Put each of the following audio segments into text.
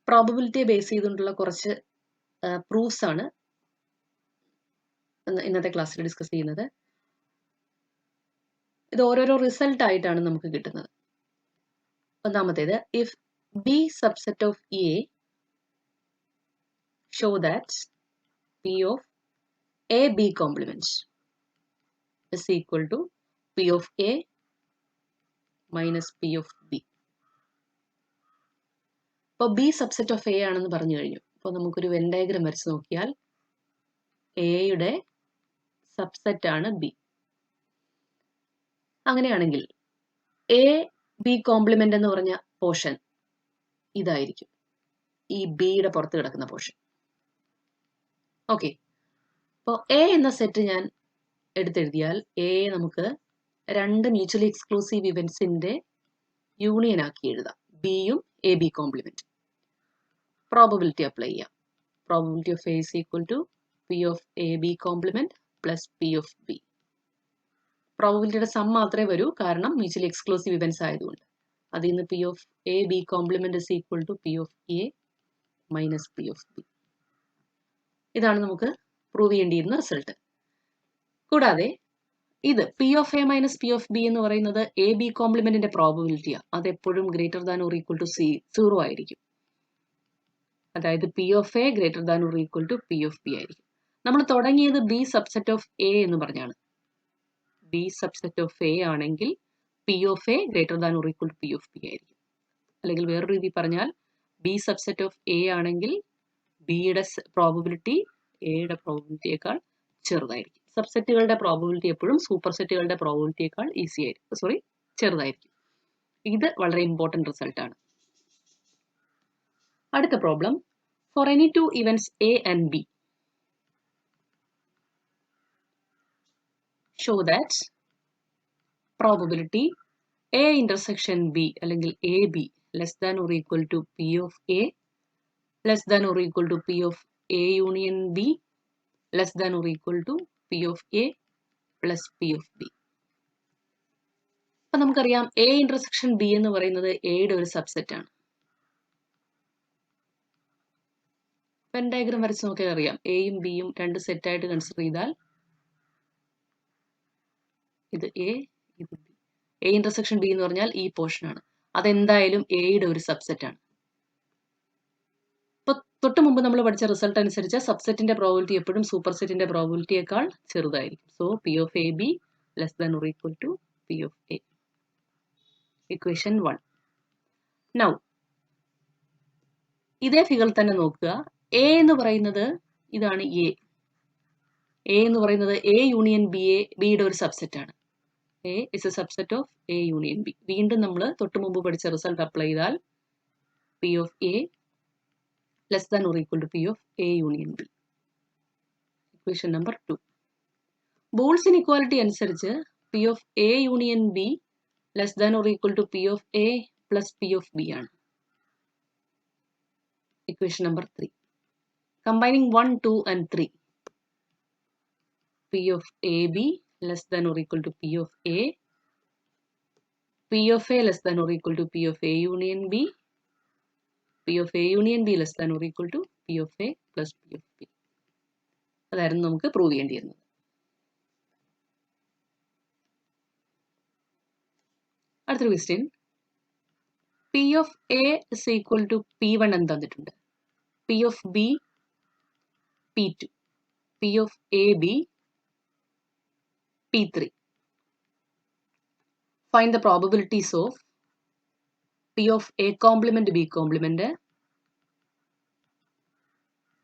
പ്രോബബിലിറ്റിയെ base ചെയ്തുകൊണ്ടുള്ള കുറച്ച് proofs ആണ് ഇന്നത്തെ ക്ലാസ്സിൽ ഡിസ്കസ് ചെയ്യുന്നത്. ഇത് ഓരോരോ റിസൾട്ട് ആയിട്ടാണ് നമുക്ക് കിട്ടുന്നത്. ഒന്നാമത്തേത്, if B subset of A show that P of A B complement is equal to P of A minus P of B. ഇപ്പോൾ ബി സബ്സെറ്റ് ഓഫ് എ ആണെന്ന് പറഞ്ഞു കഴിഞ്ഞു. അപ്പോൾ നമുക്കൊരു വെൻ ഡയഗ്രം വരച്ച് നോക്കിയാൽ എയുടെ സബ്സെറ്റ് ആണ് ബി. അങ്ങനെയാണെങ്കിൽ എ ബി കോംപ്ലിമെന്റ് എന്ന് പറഞ്ഞ പോർഷൻ ഇതായിരിക്കും, ഈ ബിയുടെ പുറത്ത് കിടക്കുന്ന പോർഷൻ. ഓക്കെ, അപ്പോൾ എ എന്ന സെറ്റ് ഞാൻ എടുത്തെഴുതിയാൽ എ നമുക്ക് രണ്ട് മ്യൂച്വലി എക്സ്ക്ലൂസീവ് ഇവന്റ്സിന്റെ യൂണിയൻ ആക്കി എഴുതാം. ബിയും A B complement. Probability apply ചെയ്യാം. Probability of A is equal to P of A B complement plus P of B. പ്രോബബിലിറ്റിയുടെ സം മാത്രമേ വരൂ, കാരണം മ്യൂച്വലി എക്സ്ക്ലൂസീവ് ഇവന്റ്സ് ആയതുകൊണ്ട്. അതിൽ നിന്ന് P of A B complement is equal to P of A minus P of B. ഇതാണ് നമുക്ക് prove ചെയ്യേണ്ടിയിരുന്ന റിസൾട്ട്. കൂടാതെ ഇത് P of A minus P of B എന്ന് പറയുന്നത് എ ബി കോംപ്ലിമെന്റിന്റെ പ്രോബബിലിറ്റിയാണ്. അത് എപ്പോഴും greater than or equal to 0 ആയിരിക്കും. അതായത് P of A greater than or equal to P of B ആയിരിക്കും. നമ്മൾ തുടങ്ങിയത് ബി സബ്സെറ്റ് ഓഫ് എ എന്ന് പറഞ്ഞാണ്. ബി സബ്സെറ്റ് ഓഫ് എ ആണെങ്കിൽ P of A greater than or equal to P of B ആയിരിക്കും. അല്ലെങ്കിൽ വേറൊരു രീതി പറഞ്ഞാൽ ബി സബ്സെറ്റ് ഓഫ് എ ആണെങ്കിൽ ബിയുടെ പ്രോബബിലിറ്റി എയുടെ പ്രോബബിലിറ്റിയേക്കാൾ ചെറുതായിരിക്കും. സബ്സെറ്റുകളുടെ പ്രോബബിലിറ്റി എപ്പോഴും സൂപ്പർ സെറ്റുകളുടെ പ്രോബബിലിറ്റിയേക്കാൾ ചെറുതായിരിക്കും. ഇത് വളരെ ഇമ്പോർട്ടന്റ് റിസൾട്ട് ആണ്. അടുത്ത problem, for any two events A and B show that probability A intersection B അല്ലെങ്കിൽ A B less than or equal to P of A less than or equal to P of A union B less than or equal to P of A plus P of B. അപ്പൊ നമുക്കറിയാം A intersection B എന്ന് പറയുന്നത് എയുടെ ഒരു subset ആണ്. Venn diagram വരച്ച് നോക്കിയാൽ അറിയാം, എയും ബിയും രണ്ട് സെറ്റായിട്ട് കൺസിഡർ ചെയ്താൽ ഇത് എ ഇത് ബി. എ ഇന്റർസെക്ഷൻ ബി എന്ന് പറഞ്ഞാൽ ഈ പോർഷൻ ആണ്. അതെന്തായാലും എയുടെ ഒരു സബ്സെറ്റ് ആണ്. ഇപ്പൊ തൊട്ട് മുമ്പ് നമ്മൾ പഠിച്ച റിസൾട്ട് അനുസരിച്ച് സബ്സെറ്റിന്റെ പ്രോബബിലിറ്റി എപ്പോഴും സൂപ്പർ സെറ്റിന്റെ പ്രോബബിലിറ്റിയേക്കാൾ ചെറുതായിരിക്കും. So P of A B less than or equal to P of A. Equation 1. Now ഇതേ ഫിഗർ തന്നെ നോക്കുക. എ എന്ന് പറയുന്നത് ഇതാണ് എ. എ എന്ന് പറയുന്നത് എ യൂണിയൻ ബി എ ബിയുടെ ഒരു സബ്സെറ്റ് ആണ്. A is a subset of A union B. വീണ്ടും നമ്മൾ തൊട്ട് മുമ്പ് പഠിച്ച റിസൾട്ട് അപ്ലൈ ചെയ്താൽ P of A less than or equal to P of A union B. Equation number 2. Boole's inequality അനുസരിച്ച് P of A union B less than or equal to P of A plus P of B ആണ്. Equation number 3. Combining 1, 2 and 3, P of AB less than or equal to P of A, P of A less than or equal to P of A union B, P of A union B less than or equal to P of A plus P of B. അതായിരുന്നു നമുക്ക് prove ചെയ്യേണ്ടിയിരുന്നത്. അടുത്തൊരു question, P of A is equal to P1 എന്ന് തന്നിട്ടുണ്ട്. P of B P2, P of AB P3. Find the probabilities of P of A complement B complement.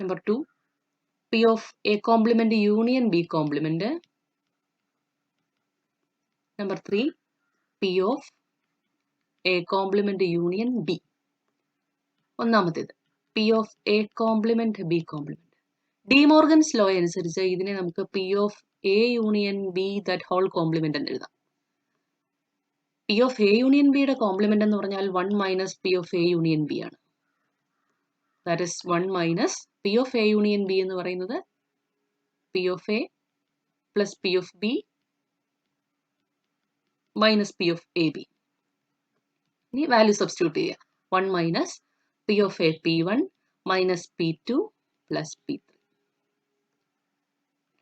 Number 2, P of A complement union B complement. Number 3, P of A complement union B. ഒന്നാമത്തേത് P of A complement B complement. De Morgan's law അനുസരിച്ച് ഇതിനെ നമുക്ക് P of A union B that whole complement എന്ന് എഴുതാം. P of A union B യുടെ complement എന്ന് പറഞ്ഞാൽ 1 minus P of A union B ആണ്. That is 1 minus P of A union B എന്ന് പറയുന്നത് P of A plus P of B minus P of AB. ഇനി value substitute ചെയ്യുക. 1 minus P of A P1 minus P2 plus P3.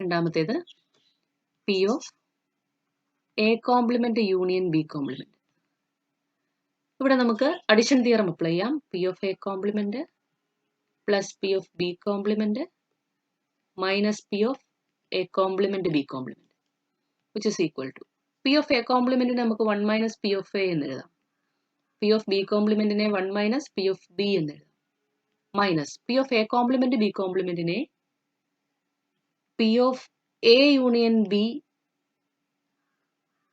രണ്ടാമത്തേത് P of A complement union B complement. ഇവിടെ നമുക്ക് addition theorem apply ചെയ്യാം. P of A complement plus P of B complement minus P of A complement B complement, which is equal to P of A complement നമുക്ക് 1 minus P of A എന്ന് എഴുതാം. P of B complement 1 minus P of B എന്ന് എഴുതാം. Minus P of A complement B complement P of A union B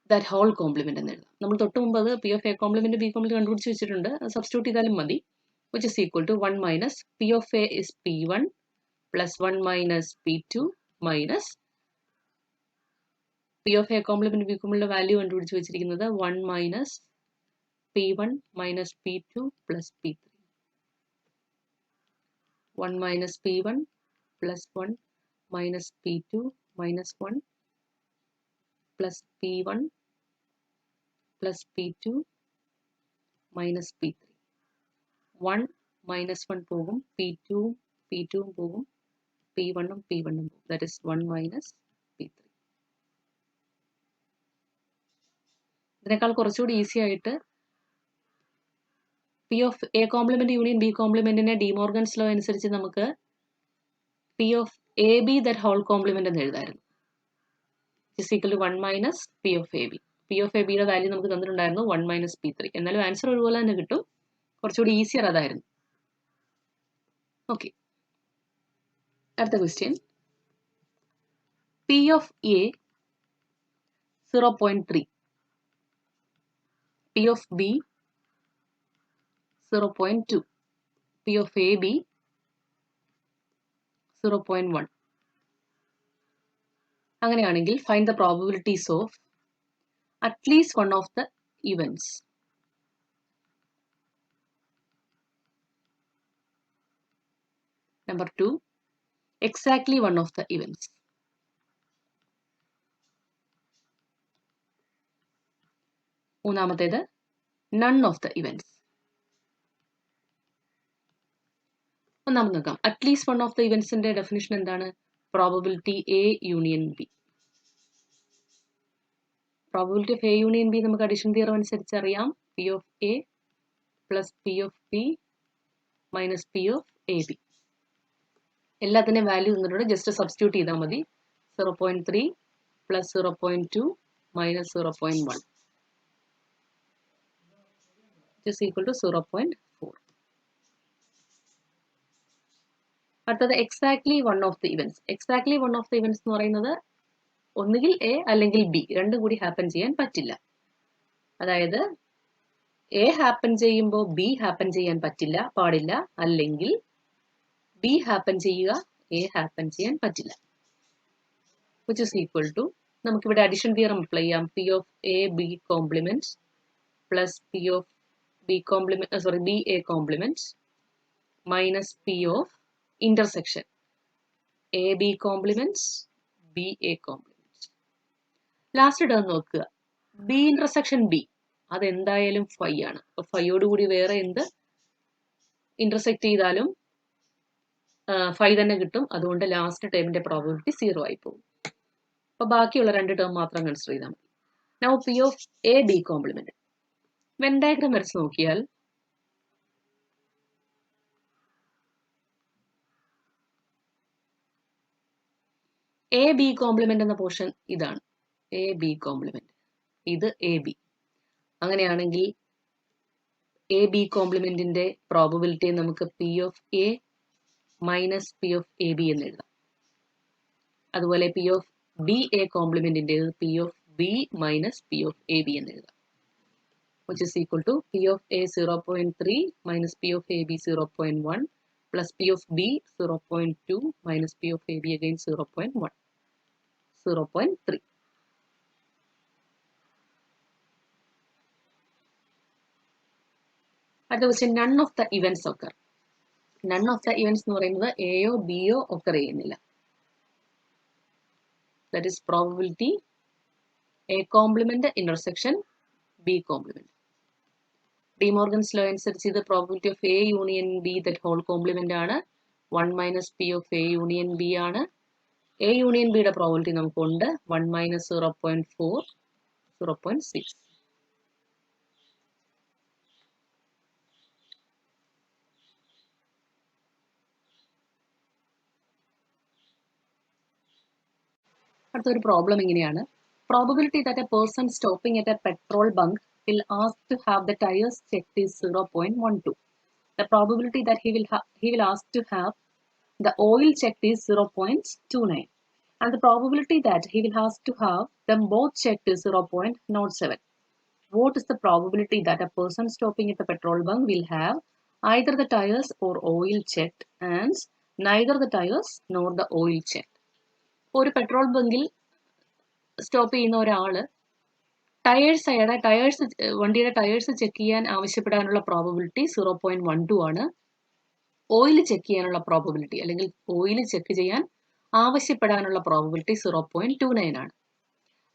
that whole complement എന്ന് എഴുതാം. നമ്മൾ തൊട്ട് മുമ്പ് അത് P of A complement B complement കണ്ടുപിടിച്ച് വെച്ചിട്ടുണ്ട്. അത് സബ്സ്റ്റിറ്റ്യൂട്ട് ചെയ്താലും മതി. Which is equal to 1 minus P of A is P1 plus 1 minus P2 minus P of A complement B complement value കണ്ടുപിടിച്ച് വെച്ചിരിക്കുന്നത് 1 minus P1 minus P2 plus P3. 1 minus P1 plus 1 minus P2 minus 1 plus P1 plus P2 minus P3. 1 minus 1 പോകും, P2 പോകും, P1 പോകും. That is 1 minus P3. ഇതിനേക്കാൾ കുറച്ചുകൂടി easy ആയിട്ട് P of A complement union B complementനെ De Morgan's law അനുസരിച്ച് നമുക്ക് P of AB that whole complement എന്ന് എഴുതായിരുന്നു. is equal to 1 minus P of AB. P of AB യുടെ വാല്യൂ നമുക്ക് തന്നിട്ടുണ്ടായിരുന്നു 1 minus P3. എന്നാലും ആൻസർ ഒരുപോലെ തന്നെ കിട്ടും. കുറച്ചുകൂടി ഈസിയർ അതായിരുന്നു. ഓക്കെ, അടുത്ത question. P of A 0.3, P of B 0.2, P of AB 0.1. അങ്ങനെയാണെങ്കിൽ find the probabilities of at least one of the events. Number 2, exactly one of the events. മൂന്നാമത്തേത് none of the events. ഒന്നാമത് നോക്കാം. at least one of the eventsന്റെ definition എന്താണ്? probability A union B. probability of A union B നമുക്ക് addition theorem അനുസരിച്ച് അറിയാം. P of A plus P of B minus P of AB. എല്ലാത്തിൻ്റെയും value തന്നിട്ടുണ്ട്. Just substitute ചെയ്താൽ മതി. 0.3 plus 0.2 minus 0.1 which is equal to 0.4. അടുത്തത് exactly one of the events. Exactly one of the events എന്ന് പറയുന്നത് ഒന്നുകിൽ എ അല്ലെങ്കിൽ B, രണ്ടും കൂടി ഹാപ്പൻ ചെയ്യാൻ പറ്റില്ല. അതായത് എ ഹാപ്പൻ ചെയ്യുമ്പോൾ ബി ഹാപ്പൻ ചെയ്യാൻ പാടില്ല, അല്ലെങ്കിൽ ബി ഹാപ്പൻ ചെയ്യുക, എ ഹാപ്പൻ ചെയ്യാൻ പറ്റില്ല. which is equal to നമുക്കിവിടെ അഡിഷൻ തിയറം അപ്ലൈ ചെയ്യാം. P of A B complement plus P of B complement B A complement minus P of intersection A B complements B A complements. Last term നോക്കുക. B intersection B അതെന്തായാലും phi ആണ്. അപ്പൊ ഫൈയോട് കൂടി വേറെ എന്ത് intersect ചെയ്താലും phi തന്നെ കിട്ടും. അതുകൊണ്ട് ലാസ്റ്റ് ടേമിന്റെ പ്രോബബിലിറ്റി 0 ആയി പോകും. അപ്പൊ ബാക്കിയുള്ള രണ്ട് ടേം മാത്രം കൺസിഡർ ചെയ്താൽ മതി. Now P of A B complement. Venn diagram വരച്ച് നോക്കിയാൽ എ ബി കോംപ്ലിമെന്റ് എന്ന പോർഷൻ ഇതാണ്. എ ബി കോംപ്ലിമെന്റ്, ഇത് എ ബി. അങ്ങനെയാണെങ്കിൽ എ ബി കോംപ്ലിമെന്റിന്റെ പ്രോബബിലിറ്റി നമുക്ക് P of A minus P of A B എന്ന് എഴുതാം. അതുപോലെ P of B A കോംപ്ലിമെന്റിന്റെ P of B minus P of A B എന്ന് എഴുതാം. which is equal to P of A 0.3 minus P of AB 0.1 plus P of B 0.2 minus P of AB again 0.1, 0.3. അടുത്ത question, none of the events occur. None of the events എന്ന് പറയുന്നത് എയോ ബിയോ occur ചെയ്യുന്നില്ല. that is probability A complement intersection B complement. De Morgan's law അനുസരിച്ച് ഇത് probability of A union B that whole complement ആണ്. 1 minus P of A union B ആണ്. A union ബിയുടെ പ്രോബിലിറ്റി നമുക്കുണ്ട്. 1 മൈനസ് 0.4 0.6. അടുത്തൊരു പ്രോബ്ലം ഇങ്ങനെയാണ്. Probability that a person stopping at a petrol bunk will ask to have the tires checked is 0.12. The probability that he will ask to have the oil checked is 0.29. And the probability that he will ask to have them both checked is 0.07. What is the probability that a person stopping at the petrol bunk will have either the tires or oil checked and neither the tires nor the oil checked? ഒരു petrol ബങ്കിൽ stop ചെയ്യുന്ന ഒരാള് വണ്ടിയുടെ tyres check ചെയ്യാൻ ആവശ്യപ്പെടാനുള്ള probability 0.12 ആണ്. Oil check ചെയ്യാനുള്ള probability അല്ലെങ്കിൽ oil check ചെയ്യാൻ ആവശ്യപ്പെടാനുള്ള probability 0.29 ആണ്.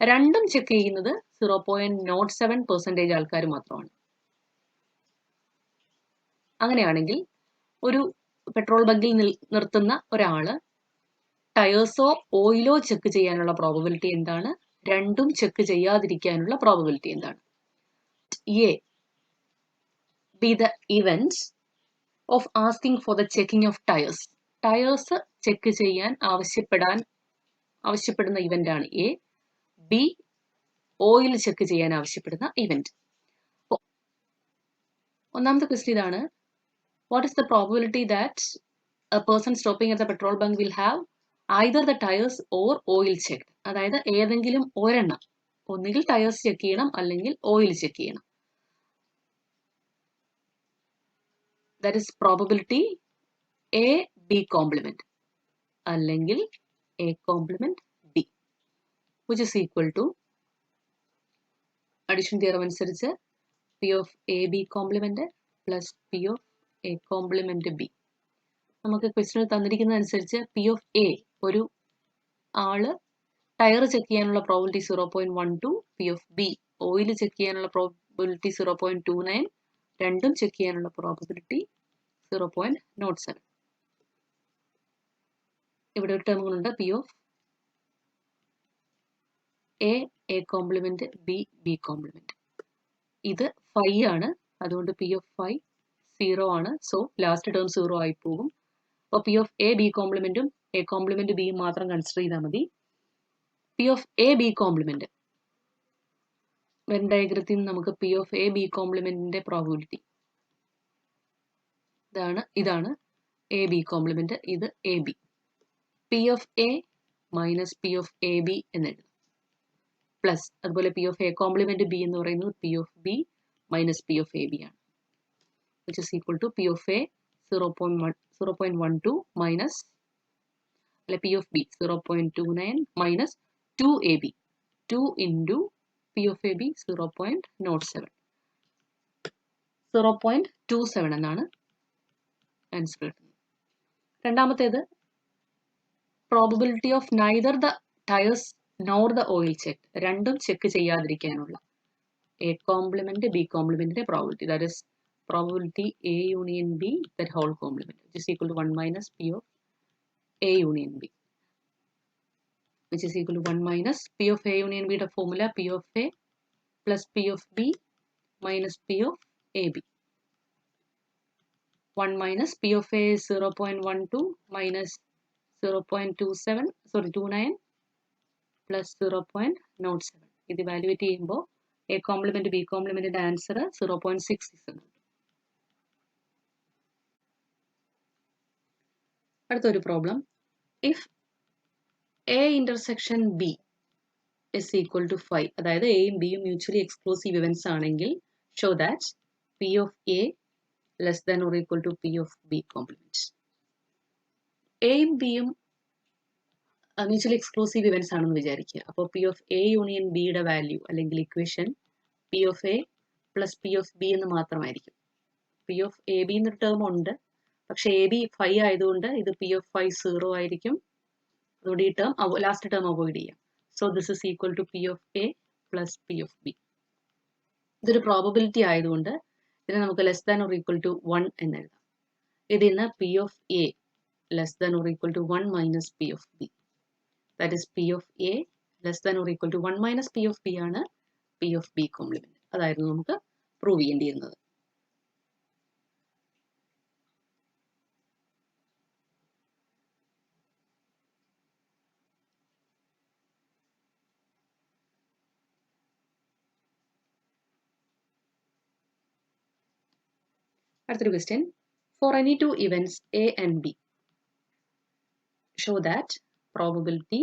രണ്ടും ചെക്ക് ചെയ്യുന്നത് 0.07% ആൾക്കാർ മാത്രമാണ്. അങ്ങനെയാണെങ്കിൽ ഒരു പെട്രോൾ ബങ്കിൽ നിർത്തുന്ന ഒരാള് ടയേഴ്സോ ഓയിലോ ചെക്ക് ചെയ്യാനുള്ള പ്രോബബിലിറ്റി എന്താണ്? രണ്ടും ചെക്ക് ചെയ്യാതിരിക്കാനുള്ള പ്രോബബിലിറ്റി എന്താണ്? A B the event of asking for the checking of tyres. Tyres check ചെയ്യാൻ ആവശ്യപ്പെടുന്ന ഇവന്റ് ആണ് എ. ബി ഓയിൽ ചെക്ക് ചെയ്യാൻ ആവശ്യപ്പെടുന്ന ഇവന്റ്. ഒന്നാമത്തെ ക്വസ്റ്റ്യൻ ഇതാണ്. What is the probability that a person stopping at the petrol bunk will have either the tires or oil checked. അതായത് ഏതെങ്കിലും ഒരെണ്ണം, ഒന്നുകിൽ ടയേഴ്സ് ചെക്ക് ചെയ്യണം അല്ലെങ്കിൽ ഓയിൽ ചെക്ക് ചെയ്യണം. That is probability A B complement അല്ലെങ്കിൽ A complement B, which is equal to addition theorem അനുസരിച്ച് P of A B complement plus P of A complement B. നമുക്ക് ക്വസ്റ്റ്യനിൽ തന്നിരിക്കുന്നതനുസരിച്ച് പി ഓഫ് എ ഒരു ആള് tyre check ചെയ്യാനുള്ള probability 0.12, P of B oil check ചെയ്യാനുള്ള probability 0.29, രണ്ടും check ചെയ്യാനുള്ള പ്രോബിലിറ്റി 0.07. ഇവിടെ ഒരു ടേമുകളുണ്ട്. P of A complement B complement. ഇത് 5 ആണ്, അതുകൊണ്ട് പി ഓഫ് 5 0 ആണ്. സോ ലാസ്റ്റ് ടേം 0 ആയി പോകും. അപ്പോൾ പി ഓഫ് എ ബി കോംപ്ലിമെന്റും എ കോംപ്ലിമെന്റ് ബിയും മാത്രം കൺസിഡർ ചെയ്താൽ മതി. P of A B complement Venn ഡയഗ്രത്തിൽ നിന്ന് നമുക്ക് പി ഓഫ് എ ബി കോംപ്ലിമെന്റിന്റെ പ്രോബിലിറ്റി ഇതാണ് എ ബി കോംപ്ലിമെന്റ്. ഇത് A B. P of A minus P of A B എന്നെഴുതും. പ്ലസ് അതുപോലെ P of A complement B എന്ന് പറയുന്നത് P of B minus P of A B ആണ്, which is equal to P of A 0.12 minus അല്ലെ P of B 0.29 minus 2ab 2 into p of ab 0.07 0.27 എന്നാണ് answer കിട്ടുന്നത്. രണ്ടാമത്തേത് probability of neither the tyres nor the oil check. രണ്ടും check ചെയ്യാതിരിക്കാനുള്ള A complement B കോംപ്ലിമെന്റിന്റെ probability, that is probability A union B that whole complement, which is equal to 1 minus P of A union B, which is equal to 1 minus P of A union B. The formula P of A plus P of B minus P of AB. 1 minus P of A is 0.12 minus 29 plus 0.07. ഇത് evaluate ചെയ്യുമ്പോൾ A complement B complement answer 0.66. അടുത്തൊരു problem. If A intersection B is equal to 5, അതായത് എയും ബിയും mutually exclusive events ആണെങ്കിൽ show that P of A less than or equal to P of B complement. എയും ബിയും mutually exclusive events ആണെന്ന് വിചാരിക്കുക. അപ്പോൾ പി ഓഫ് എ യൂണിയൻ ബിയുടെ വാല്യൂ അല്ലെങ്കിൽ equation P of A plus P of B എന്ന് മാത്രമായിരിക്കും. പി ഓഫ് എ ബി എന്നൊരു ടേം ഉണ്ട്, പക്ഷെ എ ബി 5 ആയതുകൊണ്ട് ഇത് പി ഓഫ് 5 0 ആയിരിക്കും. അതുകൊണ്ട് ഈ ടേം ലാസ്റ്റ് ടേം അവോയ്ഡ് ചെയ്യാം. So this is equal to P of A plus P of B. ഇതൊരു പ്രോബബിലിറ്റി ആയതുകൊണ്ട് ഇതിനെ നമുക്ക് less than or equal to 1 എന്ന് എഴുതാം. ഇതിൽ നിന്ന് P of A less than or equal to 1 minus P of B. That is P of A less than or equal to 1 minus P of B ആണ് P of B complement. അതായിരുന്നു നമുക്ക് prove ചെയ്യേണ്ടിയിരുന്നത്. അടുത്തൊരു question. For any two events A and B show that probability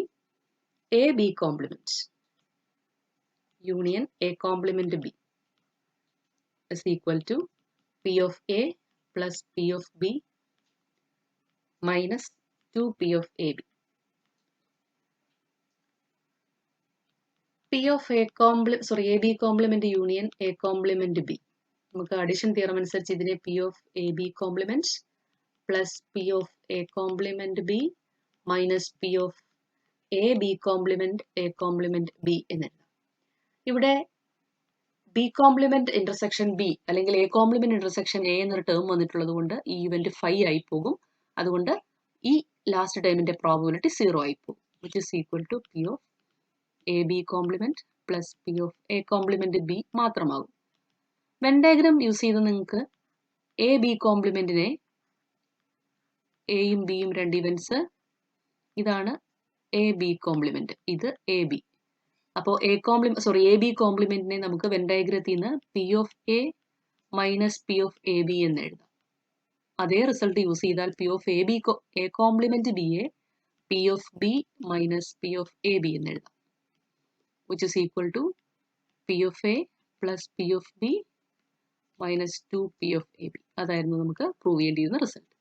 A B complement union A complement B is equal to P of A plus P of B minus 2P of AB. P of A complement, sorry, AB complement union A complement B. നമുക്ക് addition theorem അനുസരിച്ച് ഇതിനെ P of AB complement plus P of A complement B minus P of AB complement A complement B എന്ന് എഴുതാം. ഇവിടെ B complement intersection B അല്ലെങ്കിൽ A complement intersection A എന്നൊരു term വന്നിട്ടുള്ളത് കൊണ്ട് ഈ ഇവന്റ് 5 ആയി പോകും. അതുകൊണ്ട് ഈ ലാസ്റ്റ് ടേമിന്റെ പ്രോബബിലിറ്റി 0 ആയി പോകും. Which is equal to P of A B complement plus P of A complement B മാത്രമാകും. വെൻ ഡയഗ്രാം യൂസ് ചെയ്ത് നിങ്ങൾക്ക് എ ബി കോംപ്ലിമെന്റിനെ എയും ബിയും രണ്ട് ഇവന്റ്സ്, ഇതാണ് എ ബി കോംപ്ലിമെന്റ്, ഇത് എ ബി. അപ്പോൾ എ ബി കോംപ്ലിമെന്റിനെ നമുക്ക് വെൻ ഡയഗ്രത്തിൽ നിന്ന് P of A minus P of A B എന്ന് എഴുതാം. അതേ റിസൾട്ട് യൂസ് ചെയ്താൽ P of A complement B A P of B minus P of A B എന്ന് എഴുതാം. Which is equal to P of A plus P of B minus 2 P of A B. അതായിരുന്നു നമുക്ക് prove ചെയ്യേണ്ടിയിരുന്ന result.